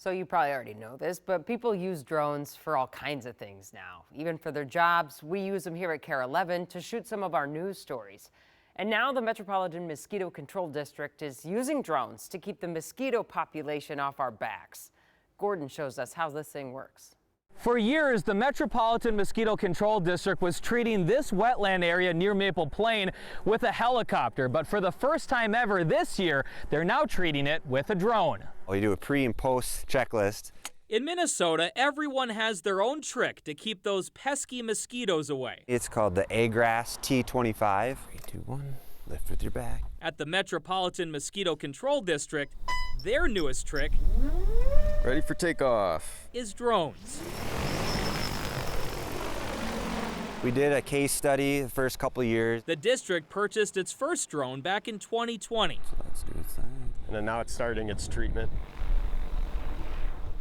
So you probably already know this, but people use drones for all kinds of things now. Even for their jobs, we use them here at KARE 11 to shoot some of our news stories. And now the Metropolitan Mosquito Control District is using drones to keep the mosquito population off our backs. Gordon shows us how this thing works. For years, the Metropolitan Mosquito Control District was treating this wetland area near Maple Plain with a helicopter, but for the first time ever this year, they're now treating it with a drone. Well, you do a pre and post checklist. In Minnesota, everyone has their own trick to keep those pesky mosquitoes away. It's called the A-Grass T25. 3, 2, 1, lift with your back. At the Metropolitan Mosquito Control District, their newest trick, ready for takeoff, is drones. We did a case study the first couple of years. The district purchased its first drone back in 2020. So let's do its thing. and then now it's starting its treatment.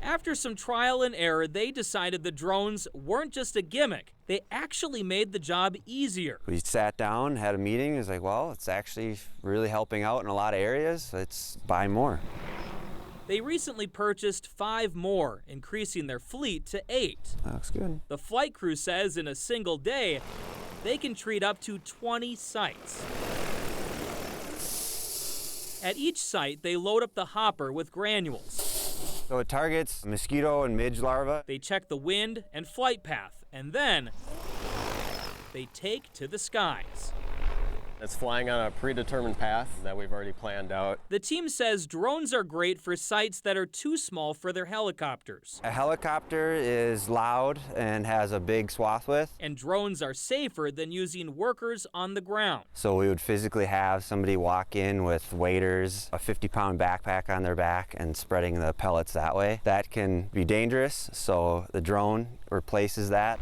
After some trial and error, they decided the drones weren't just a gimmick. They actually made the job easier. We sat down, had a meeting. It was like, well, it's actually really helping out in a lot of areas. Let's buy more. They recently purchased 5 more, increasing their fleet to 8. That looks good. The flight crew says in a single day, they can treat up to 20 sites. At each site, they load up the hopper with granules. So it targets mosquito and midge larvae. They check the wind and flight path, and then they take to the skies. It's flying on a predetermined path that we've already planned out. The team says drones are great for sites that are too small for their helicopters. A helicopter is loud and has a big swath width. And drones are safer than using workers on the ground. So we would physically have somebody walk in with waders, a 50-pound backpack on their back, and spreading the pellets that way. That can be dangerous, so the drone replaces that.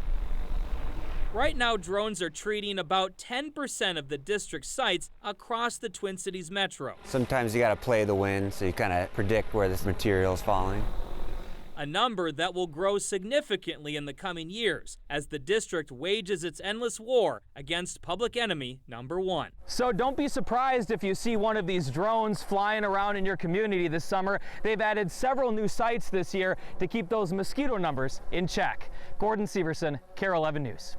Right now, drones are treating about 10% of the district sites across the Twin Cities metro. Sometimes you got to play the wind, so you kind of predict where this material is falling. A number that will grow significantly in the coming years as the district wages its endless war against public enemy number 1. So don't be surprised if you see one of these drones flying around in your community this summer. They've added several new sites this year to keep those mosquito numbers in check. Gordon Severson, KARE 11 News.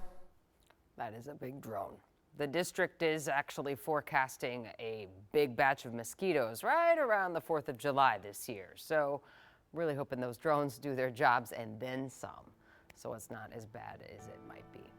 That is a big drone. The district is actually forecasting a big batch of mosquitoes right around the 4th of July this year. So really hoping those drones do their jobs and then some, so it's not as bad as it might be.